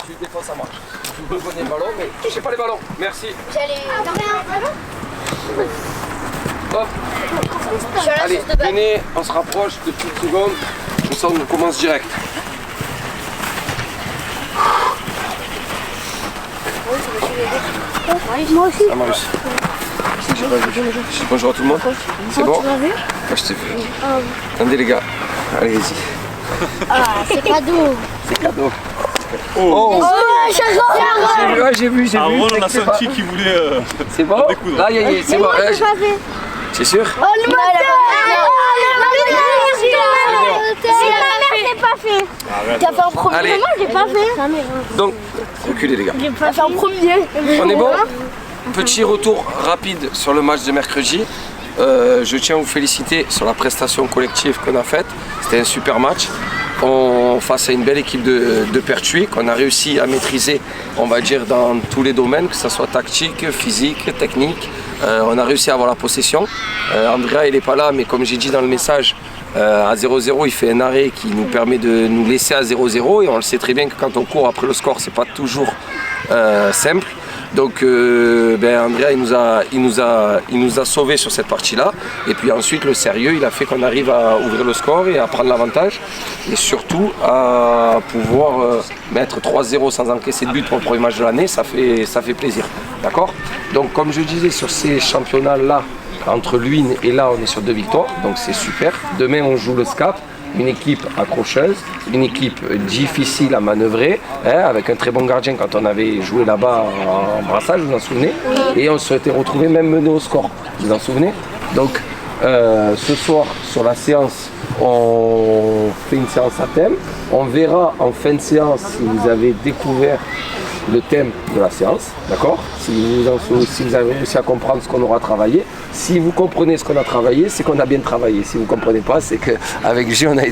Tu défends, ça marche. Tu peux donner le ballon, mais touchez pas les ballons. Merci. Hop. Allez, venez, on se rapproche de petites secondes. Comme ça, on commence direct. Moi aussi. Ça marche. Bonjour à tout le monde. C'est bon? Je t'ai vu. Attendez les gars. Allez-y. Ah, c'est cadeau. C'est cadeau. Oh, J'ai vu. Aaron, on a senti qu'il voulait. C'est bon? découdre. Là, c'est bon. C'est sûr? Oh, le pas fait. T'as fait en premier. Allez. Moi, j'ai pas fait. Donc, reculez les gars. T'as fait en premier. On est bon? Petit retour rapide sur le match de mercredi. Je tiens à vous féliciter sur la prestation collective qu'on a faite. C'était un super match. Face à une belle équipe de Pertuis qu'on a réussi à maîtriser, on va dire, dans tous les domaines, que ce soit tactique, physique, technique. On a réussi à avoir la possession. Andrea, il n'est pas là, mais comme j'ai dit dans le message, à 0-0, il fait un arrêt qui nous permet de nous laisser à 0-0. Et on le sait très bien que quand on court après le score, c'est pas toujours simple. Donc Andrea il nous a sauvés sur cette partie-là. Et puis ensuite le sérieux il a fait qu'on arrive à ouvrir le score et à prendre l'avantage. Et surtout à pouvoir mettre 3-0 sans encaisser de but pour le premier match de l'année, ça fait plaisir. D'accord? Donc comme je disais, sur ces championnats-là, entre Luynes et là on est sur 2 victoires, donc c'est super. Demain on joue le SCAP. Une équipe accrocheuse, une équipe difficile à manœuvrer, avec un très bon gardien quand on avait joué là-bas en brassage, vous vous en souvenez? Et on s'était retrouvé même mené au score, vous vous en souvenez? Donc ce soir sur la séance, on fait une séance à thème. On verra en fin de séance si vous avez découvert le thème de la séance, d'accord? Si vous avez réussi à comprendre ce qu'on aura travaillé. Si vous comprenez ce qu'on a travaillé, c'est qu'on a bien travaillé. Si vous ne comprenez pas, c'est qu'avec J, on a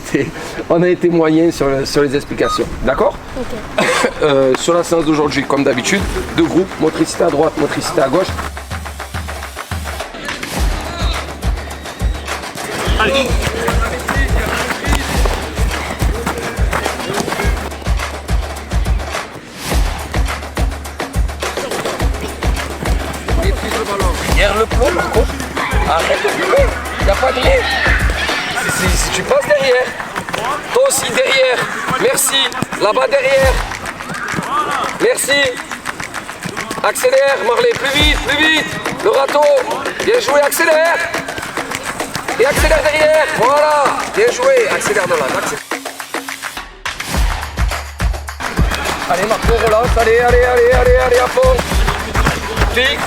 été moyen sur les explications. D'accord? Okay. Sur la séance d'aujourd'hui, comme d'habitude, 2 groupes, motricité à droite, motricité à gauche. Allez. Derrière le plomb, par contre, arrête de fumer, il n'y a pas de lait. Si tu passes derrière, toi aussi derrière, merci, là-bas derrière, merci. Accélère Marley, plus vite, le râteau, bien joué, accélère. Et accélère derrière, voilà, bien joué, accélère de là, accélère. Allez Marco, relance, allez, à fond. Clic.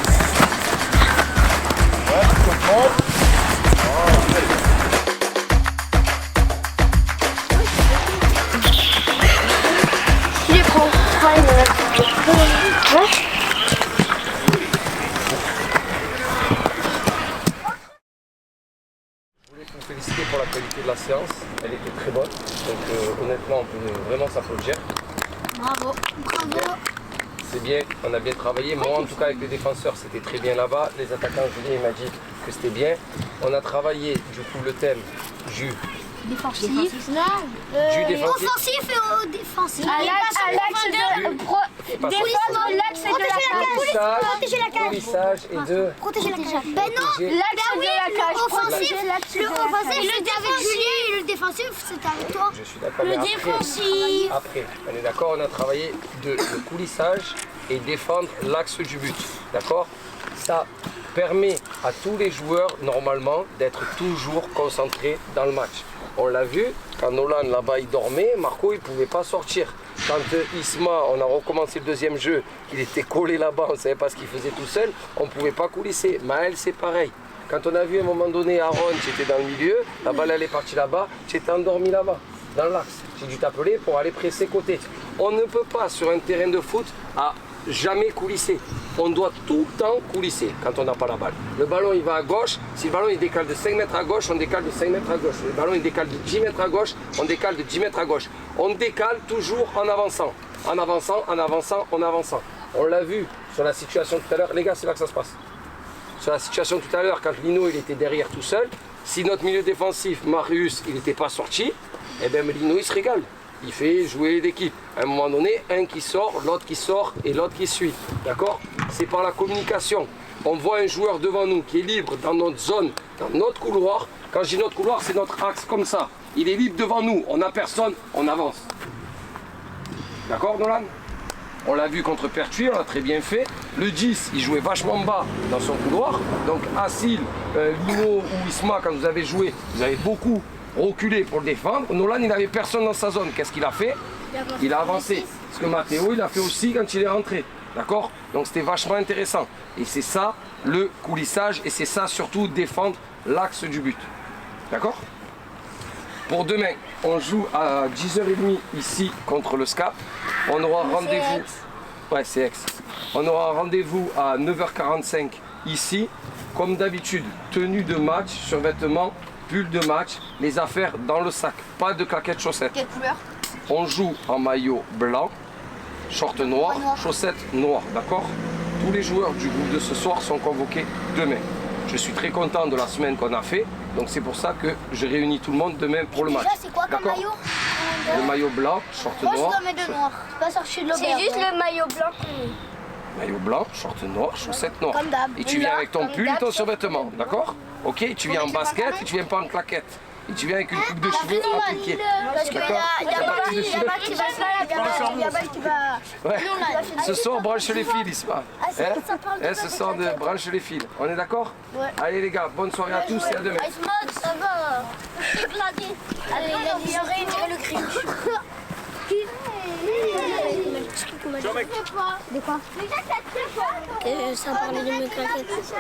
Je les prends. Je voulais vous féliciter pour la qualité de la séance, elle était très bonne, donc honnêtement on peut vraiment s'applaudir. Bravo. C'est bien, on a bien travaillé. Moi en tout cas avec les défenseurs c'était très bien là-bas. Les attaquants, Julien m'a dit que c'était bien. On a travaillé du coup le thème du Défensif. Offensif et défensif. À l'axe de l'axe et de la cage. Protéger la cage. polissage et de Protéger la cage. Ben non, L'axe de la cage. l'offensif, Protéger le avec Julien et le défensif, c'était avec toi. Je suis d'accord. Le mais défensif. après, on est d'accord, on a travaillé le coulissage et défendre l'axe du but. D'accord? Ça permet à tous les joueurs normalement d'être toujours concentrés dans le match. On l'a vu, quand Nolan là-bas il dormait, Marco il ne pouvait pas sortir. Quand Isma, on a recommencé le deuxième jeu, il était collé là-bas, on ne savait pas ce qu'il faisait tout seul, on ne pouvait pas coulisser. Maël c'est pareil. Quand on a vu à un moment donné Aaron, tu étais dans le milieu, la balle elle est partie là-bas, tu étais endormi là-bas, dans l'axe. J'ai dû t'appeler pour aller presser côté. On ne peut pas sur un terrain de foot à jamais coulisser. On doit tout le temps coulisser quand on n'a pas la balle. Le ballon il va à gauche, si le ballon il décale de 5 mètres à gauche, on décale de 5 mètres à gauche. Le ballon il décale de 10 mètres à gauche, on décale de 10 mètres à gauche. On décale toujours en avançant. En avançant, en avançant, en avançant. On l'a vu sur la situation tout à l'heure. Les gars, c'est là que ça se passe. Sur la situation tout à l'heure, quand Lino il était derrière tout seul, Si notre milieu défensif, Marius, il n'était pas sorti, eh bien Melino, il se régale. Il fait jouer l'équipe. À un moment donné, un qui sort, l'autre qui sort et l'autre qui suit. D'accord? C'est par la communication. On voit un joueur devant nous qui est libre dans notre zone, dans notre couloir. Quand je dis notre couloir, c'est notre axe comme ça. Il est libre devant nous. On n'a personne, on avance. D'accord, Nolan? On l'a vu contre Pertuis, on l'a très bien fait. Le 10, il jouait vachement bas dans son couloir. Donc Assil, Lino ou Isma, quand vous avez joué, vous avez beaucoup reculé pour le défendre. Nolan, il n'avait personne dans sa zone. Qu'est-ce qu'il a fait? Il a avancé. Ce que Matteo, il a fait aussi quand il est rentré. D'accord? Donc c'était vachement intéressant. Et c'est ça le coulissage et c'est ça surtout défendre l'axe du but. D'accord? Pour demain, on joue à 10h30 ici contre le SCAP. On aura rendez-vous. Ouais, c'est ex. On aura rendez-vous à 9h45 ici. Comme d'habitude, tenue de match, survêtement, pull de match, les affaires dans le sac. Pas de claquettes chaussettes. Quelle couleur? On joue en maillot blanc, short noir, chaussettes noires, d'accord? Tous les joueurs du groupe de ce soir sont convoqués demain. Je suis très content de la semaine qu'on a fait, donc c'est pour ça que je réunis tout le monde demain pour le match. Déjà, c'est quoi comme D'accord? maillot? Le maillot blanc, short Moi, je noir. dois mettre de noir. Pas sorti de l'auberge. C'est juste le maillot blanc. Maillot blanc, short noir, chaussettes noires. Comme d'hab. Et tu viens avec ton Comme pull et d'hab, ton survêtement, d'accord? Ok, tu viens en basket et tu viens pas en claquette. Et tu viens avec une coupe de cheveux appliquée. Parce qu'il y a D'accord? Mal qui va se faire, il y a Mal qui va... Ouais. Ce soir, branche les fils, Isma. c'est Hein? ça parle de Ce ça, soir, des claquettes. branche les fils. On est d'accord? Ouais. Allez les gars, bonne soirée à tous et à demain. Ice Mode, ça va. Éclaté. Allez, il y a rien, dirait le cringe. Ciao, mec. De quoi? Ça parlait de mes claquettes.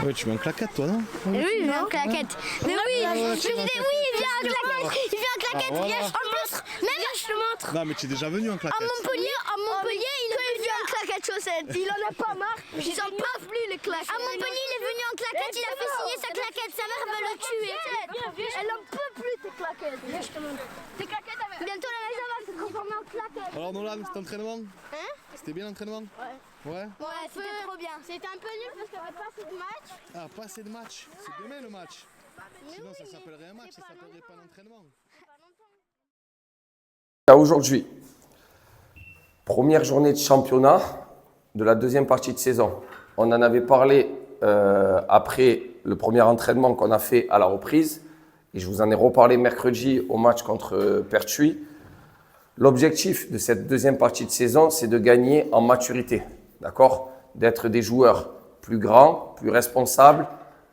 Ouais, tu mets en claquette, toi, non? Oui, il vient en claquette. Mais oui, ouais, je me tu disais m'as oui, il vient en claquette. Il vient en claquette. Ah, voilà. Viens, je te montre. Même je te montre. Non, mais tu es déjà venu en À claquette. Montpellier, il est venu en claquette chaussettes. Il en a pas marre. Ils en peuvent plus les claquettes. À Montpellier, il est venu en claquette. Il a fait signer sa claquette. Sa mère veut le tuer. Elle en peut plus tes claquettes. Viens, je te montre. Tes claquettes. Bientôt la maison va se transformer en claquettes. Alors, Nolan, cet entraînement? C'était bien l'entraînement? Ouais. Ouais? Ouais, c'était trop bien. C'était un peu nul parce qu'il n'y avait pas assez de matchs. Ah, pas assez de match. C'est demain le match. Sinon, ça s'appellerait un match, ça s'appellerait pas l'entraînement. Aujourd'hui, première journée de championnat de la deuxième partie de saison. On en avait parlé après le premier entraînement qu'on a fait à la reprise et je vous en ai reparlé mercredi au match contre Pertuis. L'objectif de cette deuxième partie de saison, c'est de gagner en maturité, d'accord? D'être des joueurs plus grands, plus responsables,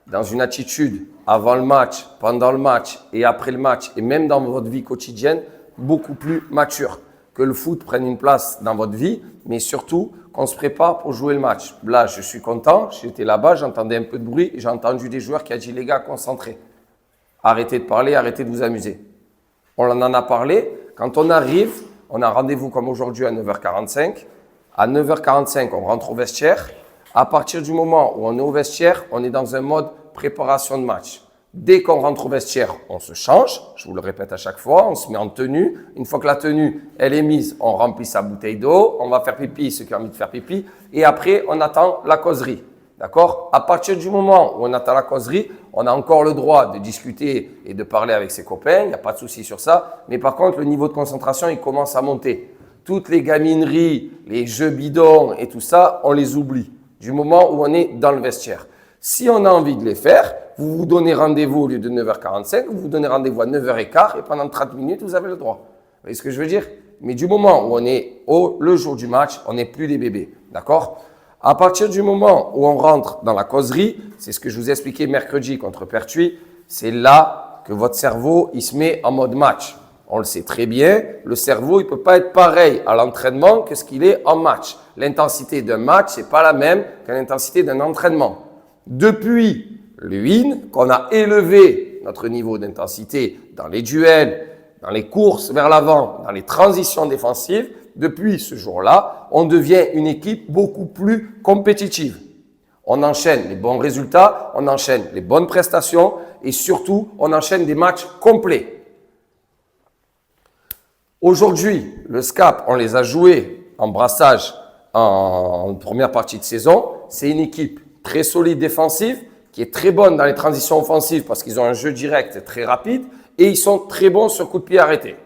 dans une attitude avant le match, pendant le match et après le match, et même dans votre vie quotidienne, beaucoup plus mature. Que le foot prenne une place dans votre vie, mais surtout qu'on se prépare pour jouer le match. Là, je suis content, j'étais là-bas, j'entendais un peu de bruit, et j'ai entendu des joueurs qui ont dit « les gars, concentrez, arrêtez de parler, arrêtez de vous amuser ». On en a parlé. Quand on arrive, on a rendez-vous comme aujourd'hui à 9h45. À 9h45, on rentre au vestiaire. À partir du moment où on est au vestiaire, on est dans un mode préparation de match. Dès qu'on rentre au vestiaire, on se change. Je vous le répète à chaque fois, on se met en tenue. Une fois que la tenue, elle est mise, on remplit sa bouteille d'eau. On va faire pipi, ceux qui ont envie de faire pipi. Et après, on attend la causerie. D'accord? À partir du moment où on attend la causerie, on a encore le droit de discuter et de parler avec ses copains. Il n'y a pas de souci sur ça. Mais par contre, le niveau de concentration, il commence à monter. Toutes les gamineries, les jeux bidons et tout ça, on les oublie du moment où on est dans le vestiaire. Si on a envie de les faire, vous vous donnez rendez-vous au lieu de 9h45, vous vous donnez rendez-vous à 9h15 et pendant 30 minutes, vous avez le droit. Vous voyez ce que je veux dire? Mais du moment où on est le jour du match, on n'est plus des bébés. D'accord? À partir du moment où on rentre dans la causerie, c'est ce que je vous ai expliqué mercredi contre Pertuis, c'est là que votre cerveau, il se met en mode match. On le sait très bien, le cerveau, il ne peut pas être pareil à l'entraînement que ce qu'il est en match. L'intensité d'un match, ce n'est pas la même que l'intensité d'un entraînement. Depuis le win, qu'on a élevé notre niveau d'intensité dans les duels, dans les courses vers l'avant, dans les transitions défensives, depuis ce jour-là, on devient une équipe beaucoup plus compétitive. On enchaîne les bons résultats, on enchaîne les bonnes prestations et surtout, on enchaîne des matchs complets. Aujourd'hui, le SCAP, on les a joués en brassage en première partie de saison. C'est une équipe très solide défensive qui est très bonne dans les transitions offensives parce qu'ils ont un jeu direct et très rapide et ils sont très bons sur coup de pied arrêté.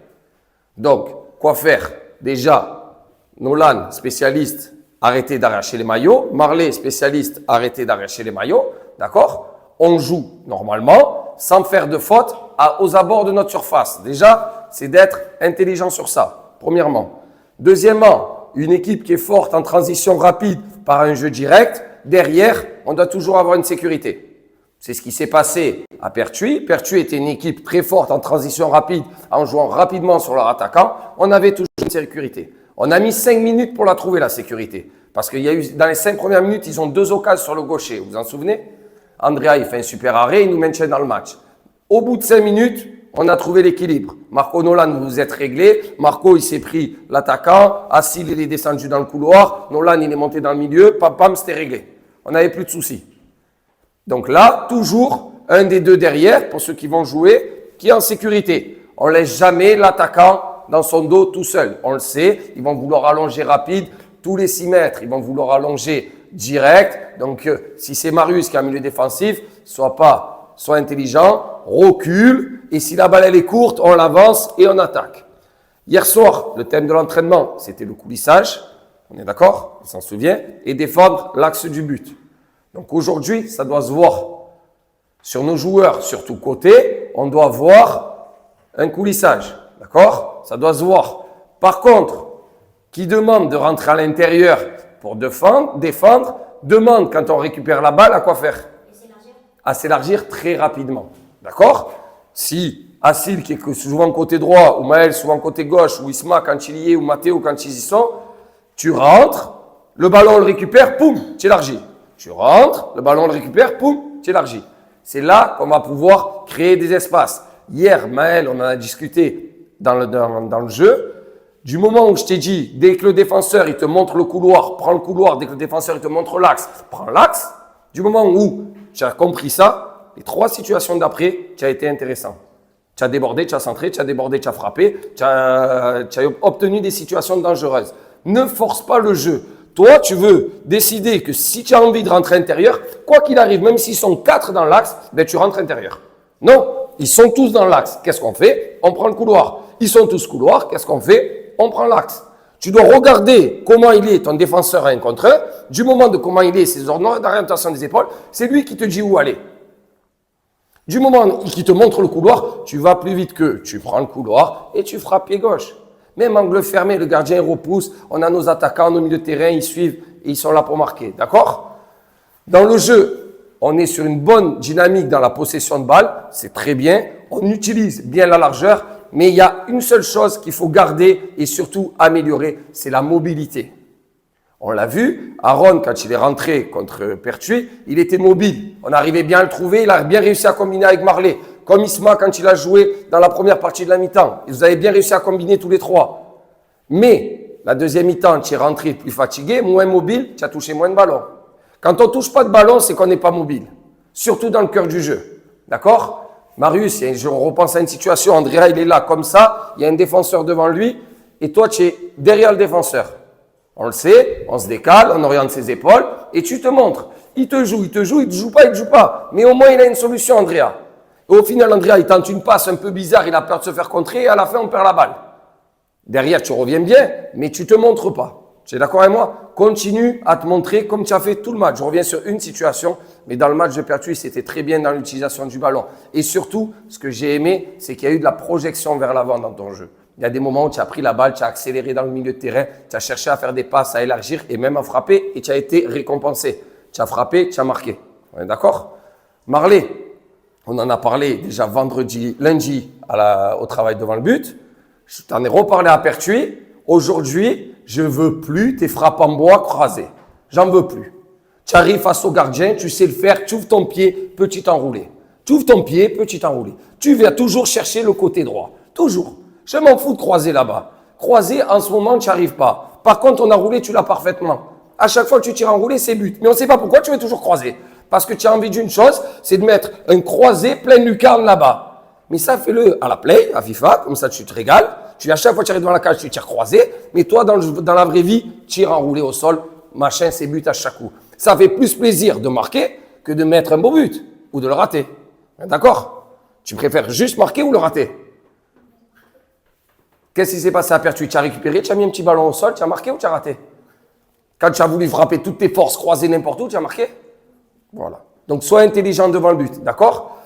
Donc, quoi faire? Déjà, Nolan, spécialiste, arrêtez d'arracher les maillots. Marley, spécialiste, arrêtez d'arracher les maillots. D'accord? On joue normalement sans faire de faute aux abords de notre surface. Déjà, c'est d'être intelligent sur ça, premièrement. Deuxièmement, une équipe qui est forte en transition rapide par un jeu direct, derrière, on doit toujours avoir une sécurité. C'est ce qui s'est passé à Pertuis. Pertuis était une équipe très forte en transition rapide, en jouant rapidement sur leur attaquant. On avait toujours une sécurité. On a mis 5 minutes pour la trouver, la sécurité. Parce qu'il y a eu, dans les 5 premières minutes, ils ont 2 occasions sur le gaucher. Vous vous en souvenez? Andrea, il fait un super arrêt, il nous maintient dans le match. Au bout de 5 minutes, on a trouvé l'équilibre. Marco Nolan, vous vous êtes réglé. Marco, il s'est pris l'attaquant. Assil, il est descendu dans le couloir. Nolan, il est monté dans le milieu. Pam, pam, c'était réglé. On n'avait plus de soucis. Donc là, toujours un des deux derrière, pour ceux qui vont jouer, qui est en sécurité. On ne laisse jamais l'attaquant dans son dos tout seul. On le sait, ils vont vouloir allonger rapide. Tous les 6 mètres, ils vont vouloir allonger direct. Donc, si c'est Marius qui a un milieu défensif, sois intelligent, recule. Et si la balle elle est courte, on l'avance et on attaque. Hier soir, le thème de l'entraînement, c'était le coulissage. On est d'accord? On s'en souvient. Et défendre l'axe du but. Donc aujourd'hui, ça doit se voir. Sur nos joueurs, surtout côté, on doit voir un coulissage. D'accord? Ça doit se voir. Par contre, qui demande de rentrer à l'intérieur pour défendre, demande quand on récupère la balle à quoi faire? À s'élargir très rapidement. D'accord? Si Assil qui est souvent côté droit, ou Maël souvent côté gauche, ou Isma quand il y est, ou Mathéo quand ils y sont, tu rentres, le ballon on le récupère, poum, tu élargis. Tu rentres, le ballon on le récupère, poum, tu élargis. C'est là qu'on va pouvoir créer des espaces. Hier, Maël, on en a discuté dans le jeu. Du moment où je t'ai dit, dès que le défenseur il te montre le couloir, prends le couloir. Dès que le défenseur il te montre l'axe, prends l'axe. Du moment où tu as compris ça, les 3 situations d'après, tu as été intéressant. Tu as débordé, tu as centré, tu as débordé, tu as frappé, tu as obtenu des situations dangereuses. Ne force pas le jeu. Toi, tu veux décider que si tu as envie de rentrer intérieur, quoi qu'il arrive, même s'ils sont 4 dans l'axe, ben tu rentres intérieur. Non, ils sont tous dans l'axe. Qu'est-ce qu'on fait? On prend le couloir. Ils sont tous couloirs. Qu'est-ce qu'on fait? On prend l'axe. Tu dois regarder comment il est ton défenseur à 1 contre 1. Du moment de comment il est, ses ordres d'orientation des épaules, c'est lui qui te dit où aller. Du moment qu'il te montre le couloir, tu vas plus vite que tu prends le couloir et tu frappes pied gauche. Même angle fermé, le gardien il repousse, on a nos attaquants au milieu de terrain, ils suivent et ils sont là pour marquer. D'accord? Dans le jeu, on est sur une bonne dynamique dans la possession de balle, c'est très bien. On utilise bien la largeur, mais il y a une seule chose qu'il faut garder et surtout améliorer, c'est la mobilité. On l'a vu, Aaron, quand il est rentré contre Pertuis, il était mobile. On arrivait bien à le trouver, il a bien réussi à combiner avec Marley. Comme Isma, quand il a joué dans la première partie de la mi-temps. Vous avez bien réussi à combiner tous les 3. Mais, la deuxième mi-temps, tu es rentré plus fatigué, moins mobile, tu as touché moins de ballons. Quand on ne touche pas de ballon, c'est qu'on n'est pas mobile. Surtout dans le cœur du jeu. D'accord? Marius, on repense à une situation, Andrea, il est là comme ça, il y a un défenseur devant lui, et toi, tu es derrière le défenseur. On le sait, on se décale, on oriente ses épaules, et tu te montres. Il te joue, il te joue pas. Mais au moins, il a une solution, Andrea. Et au final, Andrea, il tente une passe un peu bizarre, il a peur de se faire contrer, et à la fin, on perd la balle. Derrière, tu reviens bien, mais tu te montres pas. Tu es d'accord avec moi? Continue à te montrer comme tu as fait tout le match. Je reviens sur une situation, mais dans le match de Pertuis, c'était très bien dans l'utilisation du ballon. Et surtout, ce que j'ai aimé, c'est qu'il y a eu de la projection vers l'avant dans ton jeu. Il y a des moments où tu as pris la balle, tu as accéléré dans le milieu de terrain, tu as cherché à faire des passes, à élargir et même à frapper, et tu as été récompensé. Tu as frappé, tu as marqué. On est d'accord? Marley, on en a parlé déjà lundi au travail devant le but. Je t'en ai reparlé à Pertuis. Aujourd'hui, je veux plus tes frappes en bois croisées. J'en veux plus. Tu arrives face au gardien, tu sais le faire, tu ouvres ton pied, petit enroulé. Tu ouvres ton pied, petit enroulé. Tu vas toujours chercher le côté droit. Toujours. Je m'en fous de croiser là-bas. Croiser, en ce moment, tu n'y arrives pas. Par contre, ton enroulé, tu l'as parfaitement. À chaque fois que tu tires enroulé, c'est but. Mais on ne sait pas pourquoi tu veux toujours croiser. Parce que tu as envie d'une chose, c'est de mettre un croisé plein lucarne là-bas. Mais ça, fais-le à la play, à FIFA, comme ça tu te régales. À chaque fois que tu arrives devant la cage, tu tires croisé. Mais toi, dans la vraie vie, tire enroulé au sol, machin, c'est but à chaque coup. Ça fait plus plaisir de marquer que de mettre un beau but ou de le rater. D'accord? Tu préfères juste marquer ou le rater? Qu'est-ce qui s'est passé à Pertuis? Tu as récupéré, tu as mis un petit ballon au sol, tu as marqué ou tu as raté? Quand tu as voulu frapper toutes tes forces croisées n'importe où, tu as marqué? Voilà. Donc, sois intelligent devant le but. D'accord?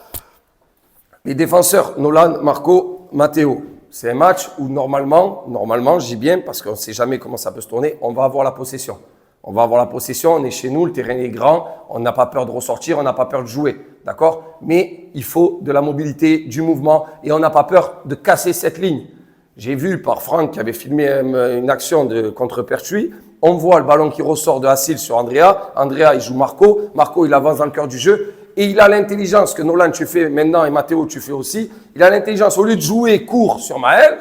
Les défenseurs, Nolan, Marco, Matteo. C'est un match où normalement, je dis bien, parce qu'on ne sait jamais comment ça peut se tourner, on va avoir la possession. On va avoir la possession, on est chez nous, le terrain est grand, on n'a pas peur de ressortir, on n'a pas peur de jouer. D'accord? Mais il faut de la mobilité, du mouvement, et on n'a pas peur de casser cette ligne. J'ai vu par Franck qui avait filmé une action contre Pertuis. On voit le ballon qui ressort de Assil sur Andrea. Andrea, il joue Marco. Marco, il avance dans le cœur du jeu. Et il a l'intelligence que Nolan, tu fais maintenant, et Matteo, tu fais aussi. Il a l'intelligence, au lieu de jouer court sur Maël,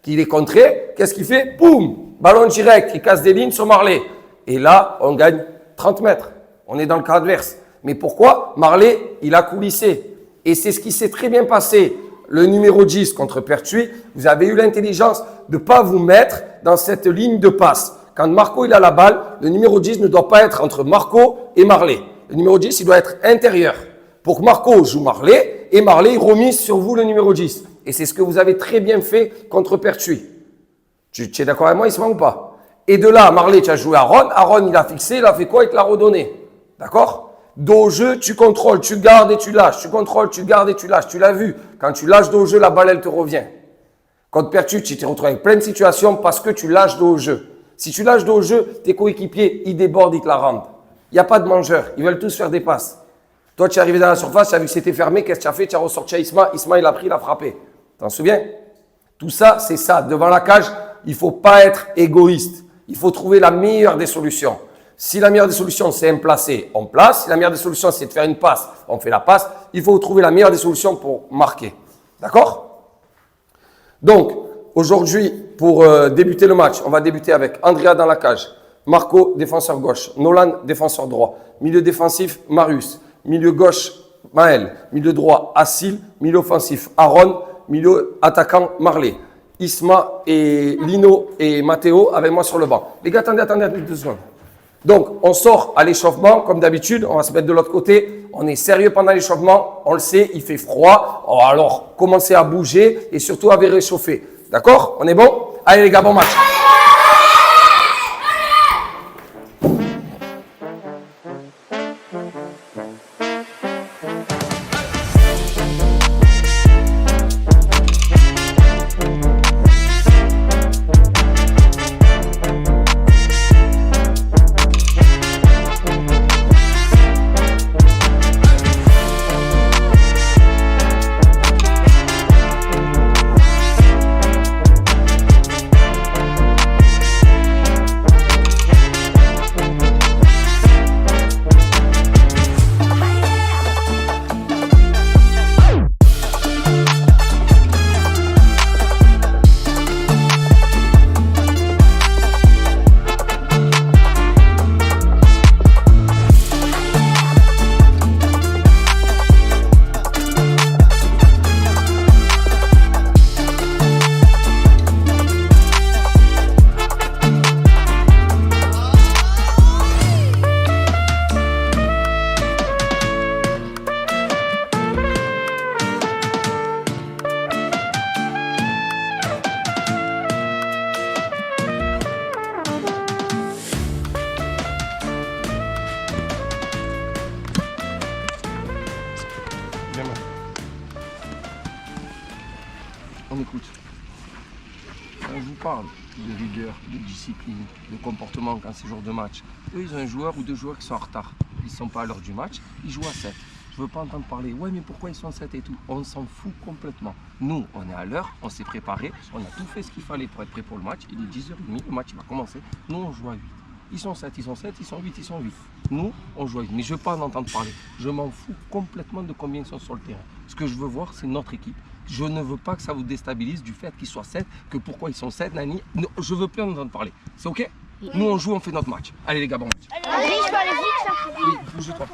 qu'il est contré, qu'est-ce qu'il fait? Boum! Ballon direct, il casse des lignes sur Marley. Et là, on gagne 30 mètres. On est dans le cas adverse. Mais pourquoi? Marley, il a coulissé. Et c'est ce qui s'est très bien passé. Le numéro 10 contre Pertuis, vous avez eu l'intelligence de ne pas vous mettre dans cette ligne de passe. Quand Marco il a la balle, le numéro 10 ne doit pas être entre Marco et Marley. Le numéro 10, il doit être intérieur. Pour que Marco joue Marley et Marley remise sur vous le numéro 10. Et c'est ce que vous avez très bien fait contre Pertuis. Tu es d'accord avec moi, Isma, ou pas? Et de là, Marley, tu as joué Aaron. Aaron, il a fixé, il a fait quoi? Il te l'a redonné. D'accord? Dos au jeu, tu contrôles, tu gardes et tu lâches. Tu contrôles, tu gardes et tu lâches. Tu l'as vu. Quand tu lâches dos au jeu, la balle, elle te revient. Contre Pertuis, tu t'es retrouvé avec plein de situations parce que tu lâches dos au jeu. Si tu lâches dos au jeu, tes coéquipiers, ils débordent, ils te la rendent. Il n'y a pas de mangeurs. Ils veulent tous faire des passes. Toi, tu es arrivé dans la surface, tu as vu que c'était fermé. Qu'est-ce que tu as fait? Tu as ressorti à Isma. Isma, il a pris, il a frappé. T'en souviens? Tout ça, c'est ça. Devant la cage, il ne faut pas être égoïste. Il faut trouver la meilleure des solutions. Si la meilleure des solutions, c'est un placé, on place. Si la meilleure des solutions, c'est de faire une passe, on fait la passe. Il faut trouver la meilleure des solutions pour marquer. D'accord? Donc, aujourd'hui, pour débuter le match, on va débuter avec Andrea dans la cage, Marco, défenseur gauche, Nolan, défenseur droit, milieu défensif, Marius, milieu gauche, Maël, milieu droit, Assil, milieu offensif, Aaron, milieu attaquant, Marley, Isma et Lino et Matteo avec moi sur le banc. Les gars, attendez 2 secondes. Donc, on sort à l'échauffement, comme d'habitude, on va se mettre de l'autre côté. On est sérieux pendant l'échauffement, on le sait, il fait froid. Alors, commencez à bouger et surtout à réchauffer. D'accord? On est bon? Allez les gars, bon match. On écoute. On vous parle de rigueur, de discipline, de comportement quand c'est jour de match. Eux, ils ont un joueur ou 2 joueurs qui sont en retard. Ils ne sont pas à l'heure du match, ils jouent à 7. Je ne veux pas entendre parler, ouais mais pourquoi ils sont à 7 et tout. On s'en fout complètement. Nous, on est à l'heure, on s'est préparé, on a tout fait ce qu'il fallait pour être prêt pour le match. Il est 10h30, le match va commencer. Nous, on joue à 8. Ils sont 7, ils sont 7, ils sont 8, ils sont 8. Nous, on joue à 8. Mais je ne veux pas en entendre parler. Je m'en fous complètement de combien ils sont sur le terrain. Ce que je veux voir, c'est notre équipe. Je ne veux pas que ça vous déstabilise du fait qu'ils soient 7, que pourquoi ils sont 7, nani. Non, je veux plus en entendre parler. C'est ok? Nous, on joue, on fait notre match. Allez les gars, bon match. Allez, je peux aller vite. Oui, bougez-toi.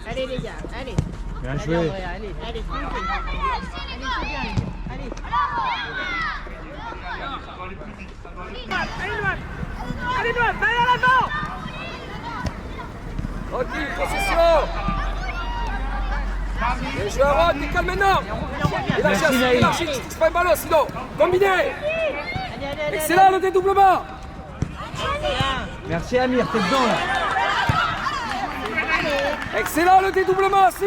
Allez les gars, allez. Bien joué. Tranquille, possession. Bien joué Aaron, t'es calme maintenant. Élargis, tu touches pas un ballon sinon. Combiné. Excellent le dédoublement. Merci Amir, t'es dedans là. Excellent le dédoublement, si.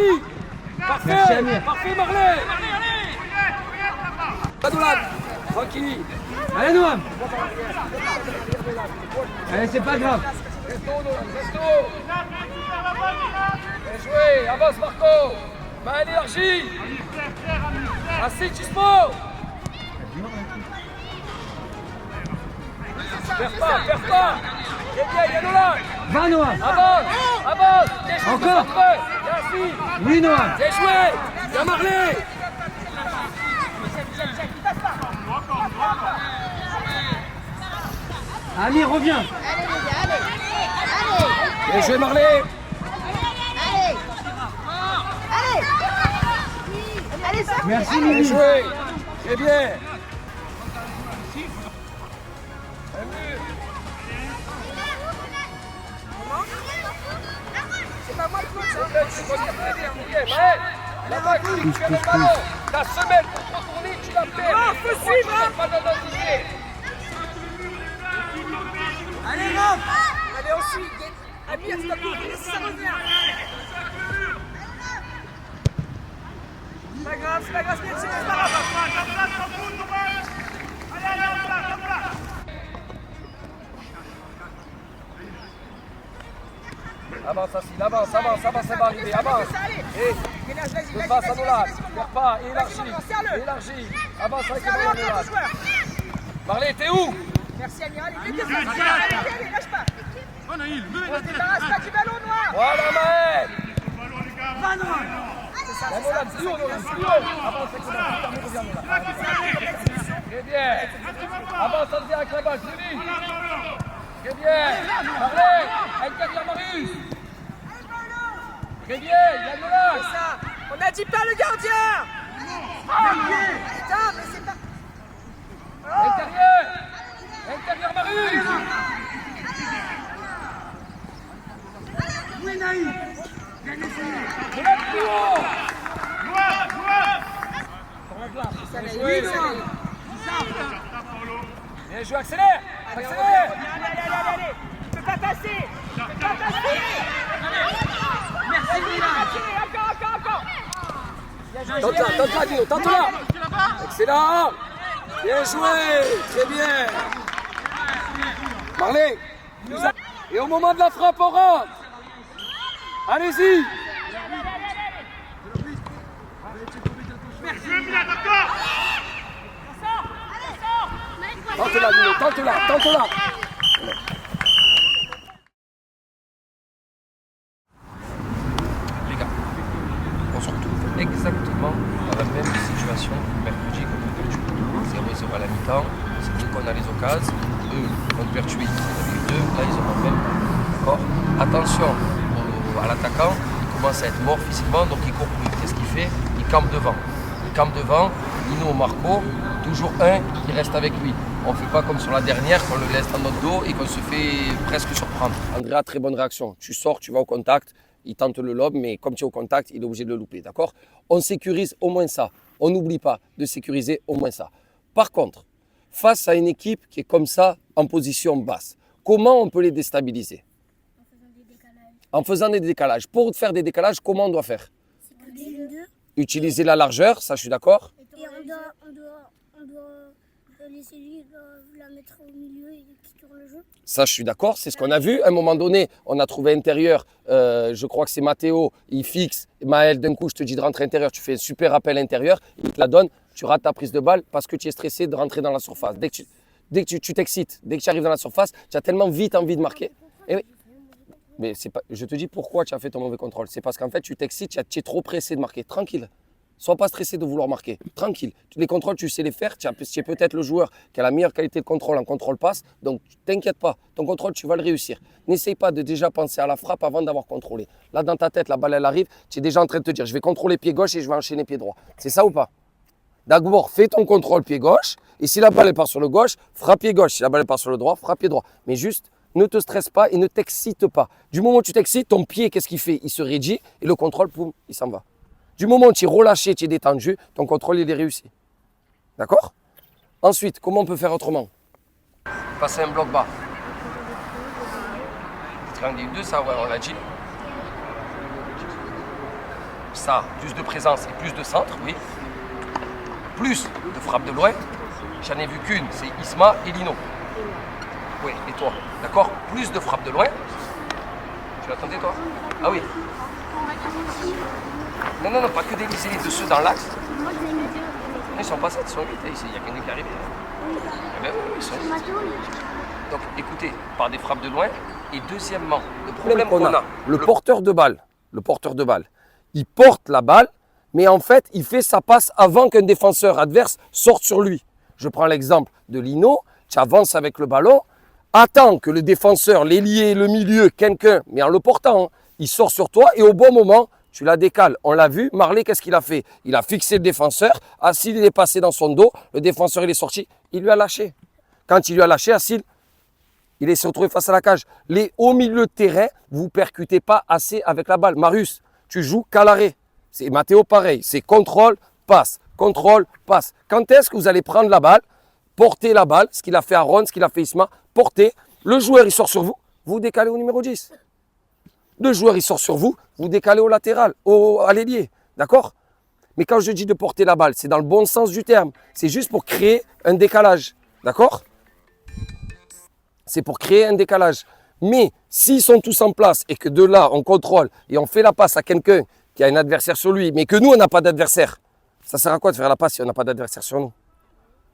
Merci, Parfait, Amir. parfait Marley. Adoulade, tranquille. Allez Noam. Allez, c'est pas grave. Resto. Bien joué, avance Marco. Main élargie. Assez Chispo. Perds pas. Bien, Yannola. Va Noam. Avance. Bien joué, Encore. Merci. Oui Noam. Bien joué. Bien Marley. Amir, reviens. Bien joué Marley. Merci Bien Lily. joué. Très bien. Là-bas, tu as le ballon. Ta semaine pour te retourner, tu la perds. Non, faut suivre. Pas d'identité. Allez, Rob. Allez, aussi. Amir, stop, ça revient. C'est pas grave, c'est pas grave, c'est pas grave. Avance, Assil, avance, ça va arriver, avance. Et de face à Nolan, perds pas, élargis. Avance avec le ballon, Nolan. Marley, t'es où? Merci, Amir, allez, lâche pas. On débarrasse pas du ballon noir. Voilà, Maël. Va, Noir. Nolan, plus haut, avance avec le ballon, reviens, Nolan. Très bien. Avance, ça devient avec la balle, plus vite. Très bien. Marley, elle derrière Marius. Très bien, Yannola. Ça. On a dit pas le gardien. Putain, mais c'est pas... Intérieur Marius. Oui, Naïf. Nolan, plus haut. Oui, Noir. Bien joué, accélère. Allez. Tu peux pas passer. Merci, Milan. Encore. Tente-la, Dino, tente-la. Excellent. Bien joué, très bien. Marley. Et au moment de la frappe, on rentre. Allez-y. Tente-la, Dino, tente-la. Les gars, on se retrouve exactement dans la même situation que mercredi contre Pertuis. 0-0 à la mi-temps, c'est nous qu'on a les occasions. Eux, contre Pertuis, ils en ont eu 2, là ils en ont même. D'accord. Attention à l'attaquant, il commence à être mort physiquement, donc il court plus. Qu'est-ce qu'il fait? Il campe devant. Nino Marco, toujours un qui reste avec lui. On ne fait pas comme sur la dernière, qu'on le laisse dans notre dos et qu'on se fait presque surprendre. Andrea, très bonne réaction. Tu sors, tu vas au contact, il tente le lob, mais comme tu es au contact, il est obligé de le louper. D'accord? On sécurise au moins ça. On n'oublie pas de sécuriser au moins ça. Par contre, face à une équipe qui est comme ça, en position basse, comment on peut les déstabiliser? En faisant des décalages. Pour faire des décalages, comment on doit faire? Utiliser la largeur, ça je suis d'accord. Et on doit laisser lui la mettre au milieu et qui tourne le jeu. Ça je suis d'accord, c'est ce qu'on a vu. À un moment donné, on a trouvé intérieur, je crois que c'est Mathéo, il fixe. Maël, d'un coup, je te dis de rentrer intérieur, tu fais un super appel intérieur, il te la donne, tu rates ta prise de balle parce que tu es stressé de rentrer dans la surface. Dès que tu t'excites, dès que tu arrives dans la surface, tu as tellement vite envie de marquer. Et oui. Mais c'est pas, je te dis pourquoi tu as fait ton mauvais contrôle. C'est parce qu'en fait, tu t'excites, tu es trop pressé de marquer. Tranquille. Sois pas stressé de vouloir marquer. Tranquille. Les contrôles, tu sais les faire. Tu es peut-être le joueur qui a la meilleure qualité de contrôle en contrôle passe. Donc, t'inquiète pas. Ton contrôle, tu vas le réussir. N'essaye pas de déjà penser à la frappe avant d'avoir contrôlé. Là, dans ta tête, la balle, elle arrive. Tu es déjà en train de te dire, je vais contrôler pied gauche et je vais enchaîner pied droit. C'est ça ou pas? D'abord, fais ton contrôle pied gauche. Et si la balle, elle part sur le gauche, frappe pied gauche. Si la balle, elle part sur le droit, frappe pied droit. Mais juste, ne te stresse pas et ne t'excite pas. Du moment où tu t'excites, ton pied, qu'est-ce qu'il fait? Il se raidit et le contrôle, poum, il s'en va. Du moment où tu es relâché, tu es détendu, ton contrôle, il est réussi. D'accord? Ensuite, comment on peut faire autrement? Passer un bloc bas. Triangle 2, ça, ouais, on l'a dit. Ça, plus de présence et plus de centre, oui. Plus de frappe de loin. J'en ai vu qu'une, c'est Isma et Lino. Oui, et toi, d'accord? Plus de frappe de loin. Tu l'attendais, toi? Ah oui. Non, non, non, pas que des lycées, de ceux dans l'axe. Non, ils sont pas 7, ils sont 8, il n'y a quelqu'un qui arrive. Eh bien oui, ils sont 8. Donc écoutez, par des frappes de loin. Et deuxièmement, le problème qu'on a, le porteur de balle, il porte la balle, mais en fait, il fait sa passe avant qu'un défenseur adverse sorte sur lui. Je prends l'exemple de Lino, tu avances avec le ballon, attends que le défenseur, l'ailier, le milieu, quelqu'un, mais en le portant, hein, il sort sur toi et au bon moment, tu la décales. On l'a vu, Marley, qu'est-ce qu'il a fait? Il a fixé le défenseur, Assil, il est passé dans son dos, le défenseur, il est sorti, il lui a lâché. Quand il lui a lâché, Assil, il s'est retrouvé face à la cage. Les hauts milieux de terrain, vous ne percutez pas assez avec la balle. Marius, tu joues qu'à l'arrêt. C'est Matteo pareil, c'est contrôle, passe, contrôle, passe. Quand est-ce que vous allez prendre la balle, porter la balle, ce qu'il a fait à Ron, ce qu'il a fait Isma, porter, le joueur il sort sur vous, vous décalez au numéro 10. Le joueur il sort sur vous, vous décalez au latéral, à l'ailier, d'accord? Mais quand je dis de porter la balle, c'est dans le bon sens du terme. C'est juste pour créer un décalage, d'accord? C'est pour créer un décalage. Mais s'ils sont tous en place et que de là, on contrôle et on fait la passe à quelqu'un qui a un adversaire sur lui, mais que nous, on n'a pas d'adversaire, ça sert à quoi de faire la passe si on n'a pas d'adversaire sur nous?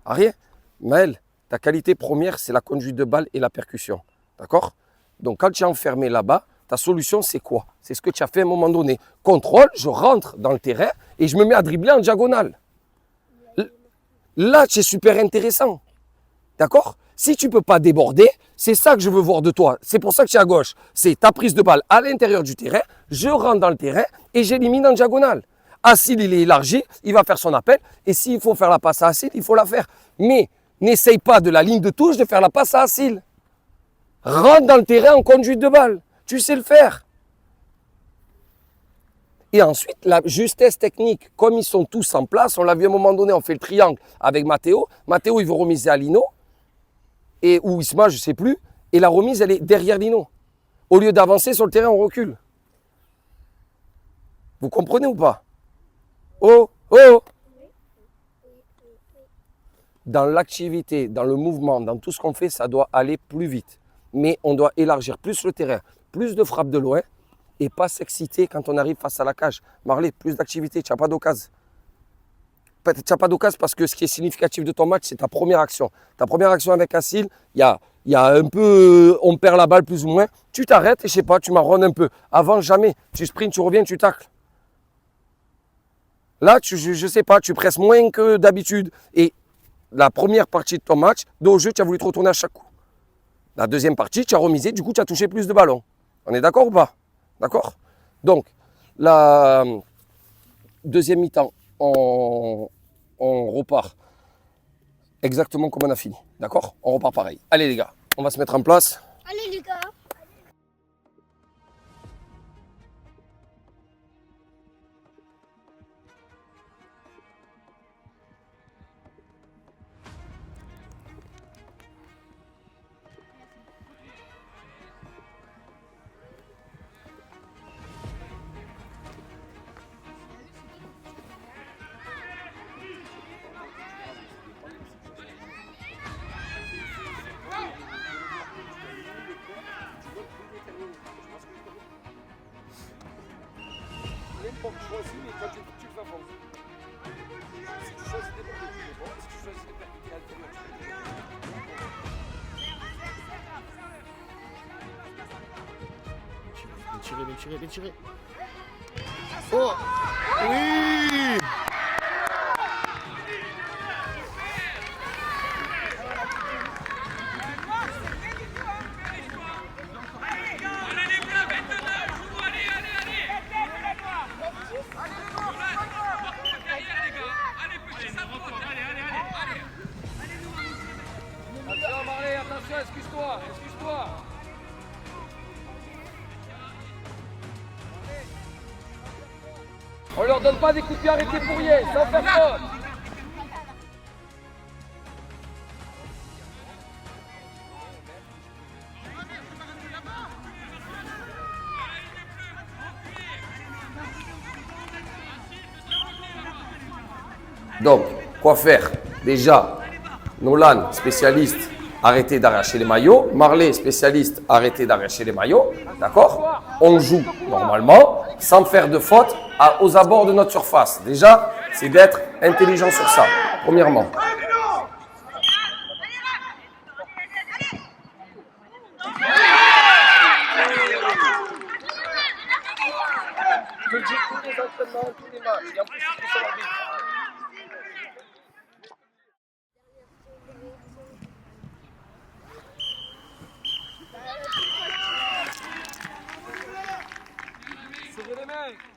À rien. Maël, ta qualité première, c'est la conduite de balle et la percussion. D'accord? Donc, quand tu es enfermé là-bas, ta solution, c'est quoi? C'est ce que tu as fait à un moment donné. Contrôle, je rentre dans le terrain et je me mets à dribbler en diagonale. Là, c'est super intéressant. D'accord? Si tu ne peux pas déborder, c'est ça que je veux voir de toi. C'est pour ça que tu es à gauche. C'est ta prise de balle à l'intérieur du terrain, je rentre dans le terrain et j'élimine en diagonale. Assil, il est élargi, il va faire son appel. Et s'il faut faire la passe à Assil, il faut la faire. Mais n'essaye pas de la ligne de touche de faire la passe à Assil. Rentre dans le terrain en conduite de balle. Tu sais le faire. Et ensuite, la justesse technique, comme ils sont tous en place, on l'a vu à un moment donné, on fait le triangle avec Matteo. Matteo, il veut remiser à Lino. Ou Isma, je ne sais plus. Et la remise, elle est derrière Lino. Au lieu d'avancer sur le terrain, on recule. Vous comprenez ou pas? Oh, oh! Dans l'activité, dans le mouvement, dans tout ce qu'on fait, ça doit aller plus vite. Mais on doit élargir plus le terrain, plus de frappes de loin et pas s'exciter quand on arrive face à la cage. Marley, plus d'activité, tu n'as pas d'occasion. Tu n'as pas d'occasion parce que ce qui est significatif de ton match, c'est ta première action. Ta première action avec Assil, il y a un peu, on perd la balle plus ou moins. Tu t'arrêtes et je sais pas, tu marronnes un peu. Avant, jamais. Tu sprints, tu reviens, tu tacles. Là, je sais pas, tu presses moins que d'habitude. Et la première partie de ton match, au jeu, tu as voulu te retourner à chaque coup. La deuxième partie, tu as remisé, du coup, tu as touché plus de ballons. On est d'accord ou pas? D'accord? Donc, la deuxième mi-temps, on repart exactement comme on a fini. D'accord? On repart pareil. Allez les gars, on va se mettre en place. Allez les gars. N'importe choisis, mais quand tu le fais avancer. Si tu choisis des bords, tu les bords. Si tu choisis de percuter à l'intérieur, tu les Bien tiré. Oh! Oui! excuse-toi, excuse-toi. On leur donne pas des coups de pied arrêtés pour rien, sans faire faute. Donc, quoi faire? Déjà, Nolan, spécialiste, arrêtez d'arracher les maillots. Marley, spécialiste, arrêtez d'arracher les maillots. D'accord? On joue normalement, sans faire de faute aux abords de notre surface. Déjà, c'est d'être intelligent sur ça, premièrement. Je le dis tous les entraînements, tous les matchs. Et en plus, c'est sur l'arbitre. Serrez les mecs.